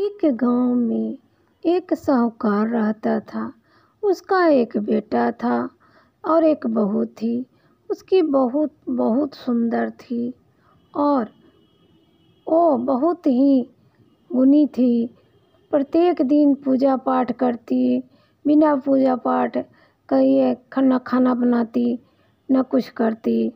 एक गांव में एक साहूकार रहता था। उसका एक बेटा था और एक बहू थी। उसकी बहू बहुत सुंदर थी और वो बहुत ही गुणी थी। प्रत्येक दिन पूजा पाठ करती, बिना पूजा पाठ किए न खाना बनाती न कुछ करती।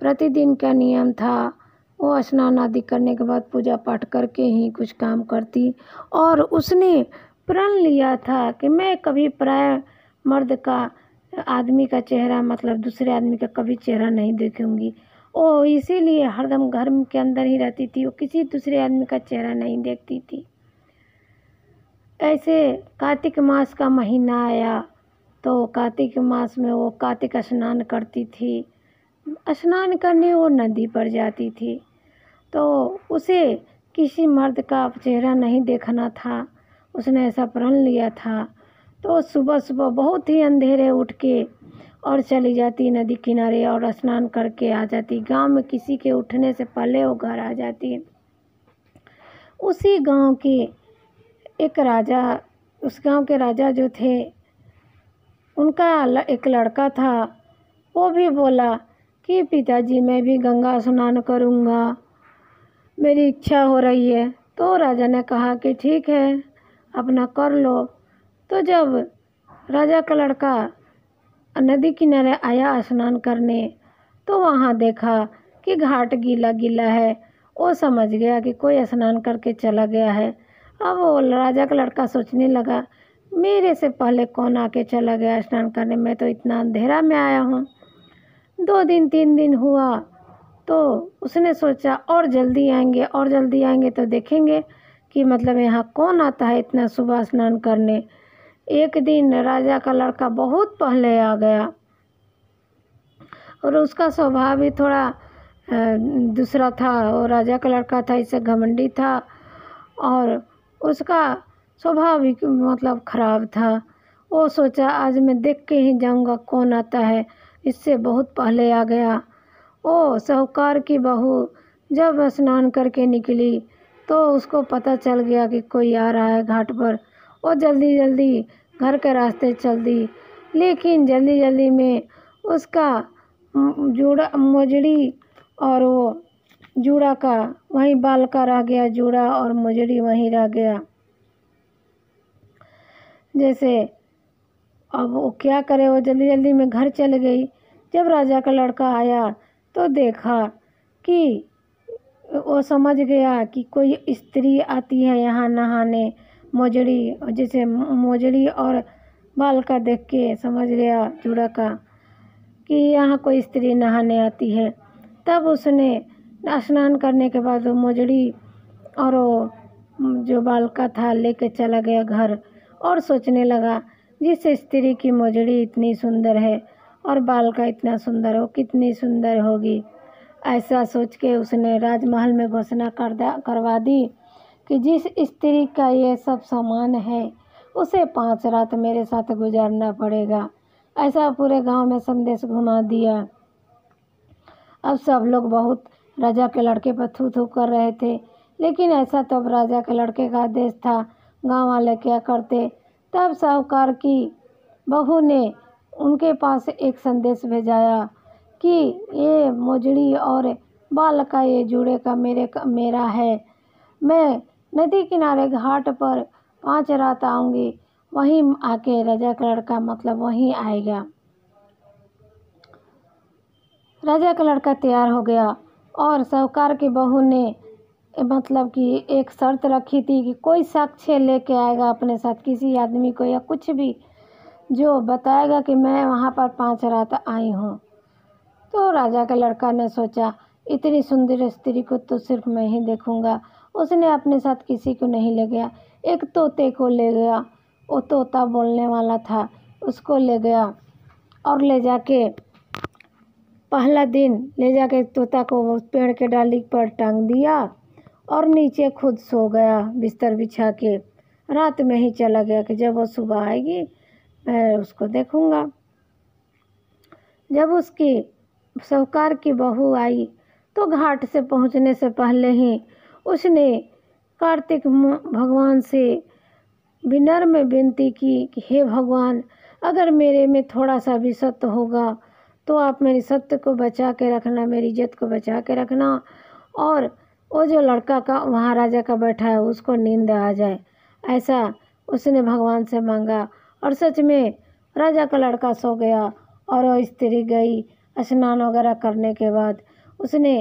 प्रतिदिन का नियम था, वो स्नान आदि करने के बाद पूजा पाठ करके ही कुछ काम करती। और उसने प्रण लिया था कि मैं कभी पराया मर्द का, आदमी का चेहरा, मतलब दूसरे आदमी का कभी चेहरा नहीं देखूंगी। वो इसीलिए हरदम घर के अंदर ही रहती थी, वो किसी दूसरे आदमी का चेहरा नहीं देखती थी। ऐसे कार्तिक मास का महीना आया तो कार्तिक मास में वो कार्तिक स्नान करती थी। स्नान करने वो नदी पर जाती थी तो उसे किसी मर्द का चेहरा नहीं देखना था। उसने ऐसा प्रण लिया था। तो सुबह सुबह बहुत ही अंधेरे उठ के और चली जाती नदी किनारे और स्नान करके आ जाती। गांव में किसी के उठने से पहले वो घर आ जाती। उसी गांव के एक राजा, उस गांव के राजा जो थे, उनका एक लड़का था। वो भी बोला कि पिताजी मैं भी गंगा स्नान करूँगा, मेरी इच्छा हो रही है। तो राजा ने कहा कि ठीक है, अपना कर लो। तो जब राजा का लड़का नदी किनारे आया स्नान करने तो वहाँ देखा कि घाट गीला गीला है। वो समझ गया कि कोई स्नान करके चला गया है। अब वो राजा का लड़का सोचने लगा, मेरे से पहले कौन आके चला गया स्नान करने, मैं तो इतना अंधेरा में आया हूँ। 2 दिन 3 दिन हुआ तो उसने सोचा और जल्दी आएंगे तो देखेंगे कि मतलब यहाँ कौन आता है इतना सुबह स्नान करने। एक दिन राजा का लड़का बहुत पहले आ गया और उसका स्वभाव भी थोड़ा दूसरा था। वो राजा का लड़का था, इससे घमंडी था और उसका स्वभाव भी मतलब खराब था। वो सोचा आज मैं देख के ही जाऊंगा कौन आता है, इससे बहुत पहले आ गया। ओ साहूकार की बहू जब स्नान करके निकली तो उसको पता चल गया कि कोई आ रहा है घाट पर। वो जल्दी जल्दी घर के रास्ते चल दी, लेकिन जल्दी जल्दी में उसका मोजड़ी और वो जूड़ा का वहीं बाल का रह गया, जूड़ा और मोजड़ी वहीं रह गया। जैसे अब वो क्या करे, वो जल्दी जल्दी में घर चल गई। जब राजा का लड़का आया तो देखा कि वो समझ गया कि कोई स्त्री आती है यहाँ नहाने। मोजड़ी, जैसे मोजड़ी और बाल का देख के समझ गया जूड़ा का कि यहाँ कोई स्त्री नहाने आती है। तब उसने स्नान करने के बाद वो मोजड़ी और वो जो बाल का था लेके चला गया घर और सोचने लगा, जिस स्त्री की मोजड़ी इतनी सुंदर है और बाल का इतना सुंदर हो, कितनी सुंदर होगी। ऐसा सोच के उसने राजमहल में घोषणा करवा दी कि जिस स्त्री का ये सब सामान है उसे 5 रात मेरे साथ गुजारना पड़ेगा। ऐसा पूरे गांव में संदेश घुमा दिया। अब सब लोग बहुत राजा के लड़के पर थू थू कर रहे थे, लेकिन ऐसा तो अब राजा के लड़के का आदेश था, गांव वाले क्या करते। तब साहूकार की बहू ने उनके पास एक संदेश भेजाया कि ये मोजड़ी और बाल का ये जूड़े का मेरा है। मैं नदी किनारे घाट पर 5 रात आऊँगी, वहीं आके राजा का लड़का मतलब वहीं आएगा। राजा का लड़का तैयार हो गया और साहूकार की बहू ने मतलब कि एक शर्त रखी थी कि कोई साक्ष्य लेके आएगा अपने साथ, किसी आदमी को या कुछ भी, जो बताएगा कि मैं वहाँ पर 5 रात आई हूँ। तो राजा का लड़का ने सोचा, इतनी सुंदर स्त्री को तो सिर्फ मैं ही देखूंगा। उसने अपने साथ किसी को नहीं ले गया, एक तोते को ले गया। वो तोता बोलने वाला था, उसको ले गया और ले जाके पहला दिन ले जाके तोता को पेड़ के डाली पर टांग दिया और नीचे खुद सो गया बिस्तर बिछा के। रात में ही चला गया कि जब वो सुबह आएगी मैं उसको देखूंगा। जब उसकी साहूकार की बहू आई तो घाट से पहुंचने से पहले ही उसने कार्तिक भगवान से विनम्र विनती की कि हे भगवान, अगर मेरे में थोड़ा सा भी सत्य होगा तो आप मेरी सत्य को बचा के रखना, मेरी इज्जत को बचा के रखना, और वो जो लड़का का वहाँ राजा का बैठा है उसको नींद आ जाए। ऐसा उसने भगवान से मांगा और सच में राजा का लड़का सो गया। और वो स्त्री गई स्नान वगैरह करने के बाद उसने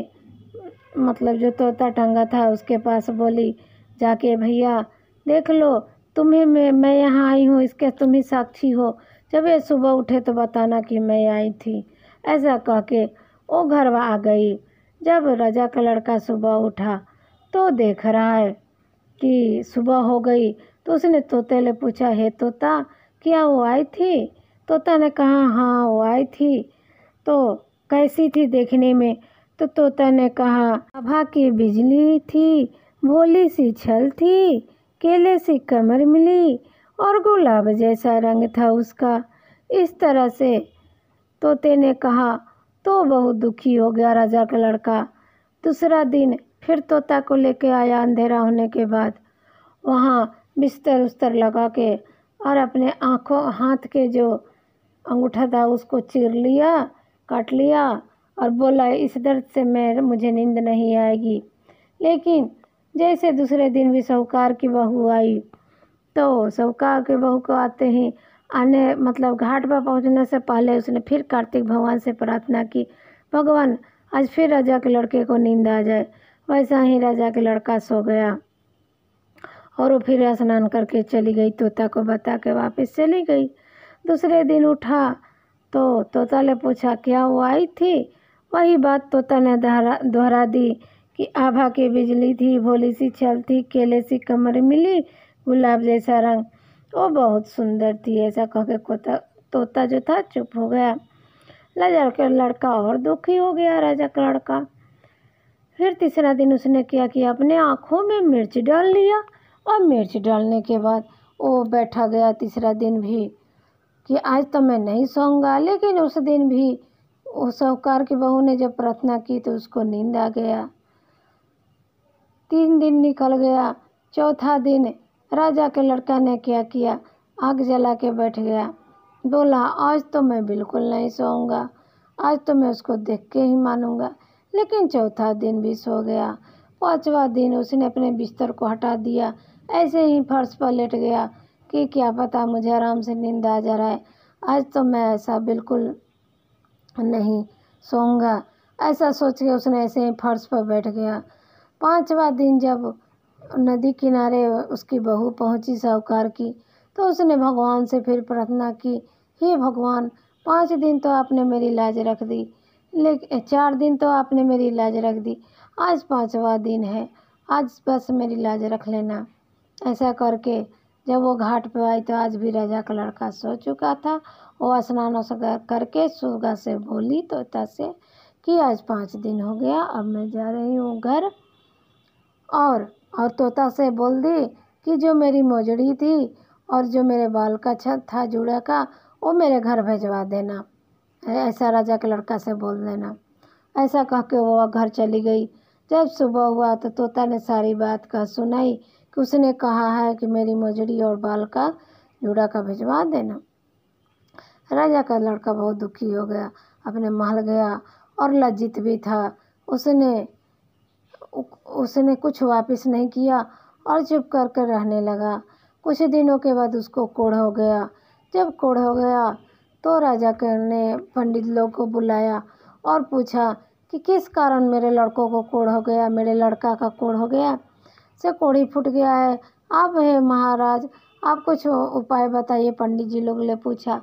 मतलब जो तोता टंगा था उसके पास बोली जाके, भैया देख लो, तुम्हें मैं यहाँ आई हूँ, इसके तुम ही साक्षी हो, जब ये सुबह उठे तो बताना कि मैं आई थी। ऐसा कह के वो घर आ गई। जब राजा का लड़का सुबह उठा तो देख रहा है कि सुबह हो गई, तो उसने तोते से पूछा, हे तोता, क्या वो आई थी? तोता ने कहा, हाँ वो आई थी। तो कैसी थी देखने में? तो तोता ने कहा, आभा की बिजली थी, भोली सी छल थी, केले सी कमर मिली और गुलाब जैसा रंग था उसका। इस तरह से तोते ने कहा तो बहुत दुखी हो गया राजा का लड़का। दूसरा दिन फिर तोता को लेके आया अंधेरा होने के बाद। वहाँ बिस्तर उस्तर लगा के और अपने आँखों हाथ के जो अंगूठा था उसको चीर लिया, काट लिया और बोला, इस दर्द से मुझे नींद नहीं आएगी। लेकिन जैसे दूसरे दिन भी साहूकार की बहू आई, तो साहूकार की बहू को आते ही मतलब घाट पर पहुंचने से पहले उसने फिर कार्तिक भगवान से प्रार्थना की, भगवान आज फिर राजा के लड़के को नींद आ जाए। वैसा ही राजा के लड़का सो गया और वो फिर स्नान करके चली गई, तोता को बता के वापस चली गई। दूसरे दिन उठा तो तोता ने पूछा, क्या वो आई थी? वही बात तोता ने दोहरा दी कि आभा की बिजली थी, भोली सी छल थी, केले सी कमर मिली, गुलाब जैसा रंग, वो बहुत सुंदर थी। ऐसा कह के तोता जो था चुप हो गया। राजा का लड़का और दुखी हो गया, राजा का लड़का। फिर तीसरा दिन उसने क्या किया, अपने आँखों में मिर्च डाल लिया और मिर्च डालने के बाद वो बैठा गया तीसरा दिन भी कि आज तो मैं नहीं सोऊंगा। लेकिन उस दिन भी वो साहूकार की बहू ने जब प्रार्थना की तो उसको नींद आ गया। 3 दिन निकल गया। चौथा दिन राजा के लड़का ने क्या किया, आग जला के बैठ गया। बोला, आज तो मैं बिल्कुल नहीं सोऊंगा, आज तो मैं उसको देख के ही मानूंगा। लेकिन चौथा दिन भी सो गया। 5वां दिन उसने अपने बिस्तर को हटा दिया, ऐसे ही फर्श पर लेट गया कि क्या पता मुझे आराम से नींद आ जा रहा है, आज तो मैं ऐसा बिल्कुल नहीं सोऊंगा। ऐसा सोच के उसने ऐसे ही फर्श पर बैठ गया। 5वां दिन जब नदी किनारे उसकी बहू पहुंची साहूकार की, तो उसने भगवान से फिर प्रार्थना की, हे भगवान, 5 दिन तो आपने मेरी लाज रख दी, लेकिन 4 दिन तो आपने मेरी लाज रख दी, आज 5वां दिन है, आज बस मेरी लाज रख लेना। ऐसा करके जब वो घाट पे आई तो आज भी राजा का लड़का सो चुका था। वो स्नान करके सुगा से बोली तोता से कि आज 5 दिन हो गया, अब मैं जा रही हूँ घर। और तोता से बोल दी कि जो मेरी मोजड़ी थी और जो मेरे बाल का छत था जूड़ा का, वो मेरे घर भिजवा देना। ऐसा राजा के लड़का से बोल देना। ऐसा कह के वो घर चली गई। जब सुबह हुआ तो तोता ने सारी बात कह सुनाई कि उसने कहा है कि मेरी मोजड़ी और बाल का जूड़ा का भिजवा देना। राजा का लड़का बहुत दुखी हो गया, अपने महल गया और लज्जित भी था। उसने कुछ वापस नहीं किया और चुप कर कर रहने लगा। कुछ दिनों के बाद उसको कोढ़ हो गया। जब कोढ़ हो गया तो राजा ने पंडित लोग को बुलाया और पूछा कि किस कारण मेरे लड़कों को कोढ़ हो गया, मेरे लड़का का कोढ़ हो गया, से कोढ़ी फूट गया है। आप है महाराज, आप कुछ उपाय बताइए। पंडित जी लोग ने पूछा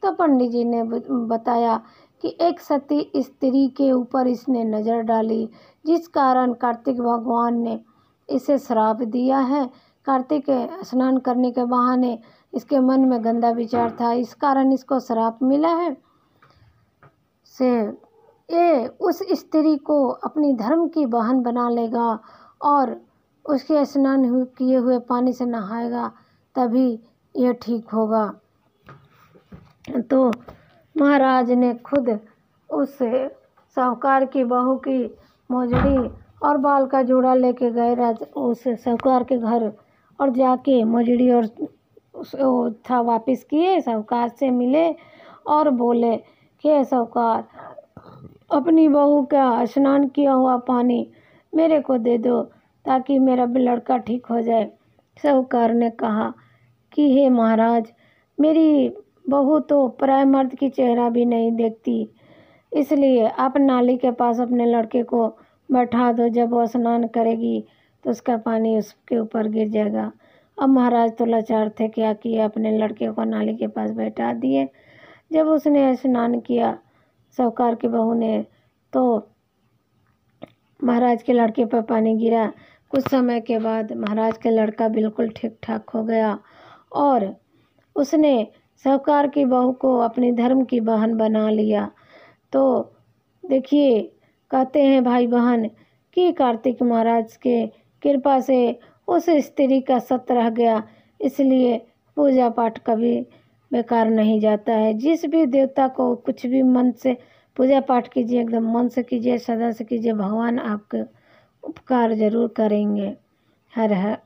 तो पंडित जी ने बताया कि एक सती स्त्री के ऊपर इसने नज़र डाली, जिस कारण कार्तिक भगवान ने इसे श्राप दिया है। कार्तिक स्नान करने के बहाने इसके मन में गंदा विचार था, इस कारण इसको श्राप मिला है। से ये उस स्त्री को अपनी धर्म की बहन बना लेगा और उसके स्नान किए हुए पानी से नहाएगा, तभी ये ठीक होगा। तो महाराज ने खुद उस साहूकार की बहू की मोजड़ी और बाल का जूड़ा लेके गए उस साहूकार के घर और जाके मजड़ी और वो था वापस किए, साहूकार से मिले और बोले कि साहूकार, अपनी बहू का स्नान किया हुआ पानी मेरे को दे दो ताकि मेरा लड़का ठीक हो जाए। साहूकार ने कहा कि हे महाराज, मेरी बहू तो पराये मर्द की चेहरा भी नहीं देखती, इसलिए आप नाली के पास अपने लड़के को बैठा दो, जब वो स्नान करेगी तो उसका पानी उसके ऊपर गिर जाएगा। अब महाराज तो लाचार थे, क्या किया, अपने लड़के को नाली के पास बैठा दिए। जब उसने स्नान किया साहूकार की बहू ने, तो महाराज के लड़के पर पानी गिरा। कुछ समय के बाद महाराज का लड़का बिल्कुल ठीक ठाक हो गया और उसने साहूकार की बहू को अपनी धर्म की बहन बना लिया। तो देखिए, कहते हैं भाई बहन कि कार्तिक महाराज के कृपा से उस स्त्री का सत्य रह गया, इसलिए पूजा पाठ कभी बेकार नहीं जाता है। जिस भी देवता को कुछ भी मन से पूजा पाठ कीजिए, एकदम मन से कीजिए, श्रद्धा से कीजिए, भगवान आपके उपकार जरूर करेंगे। हर हर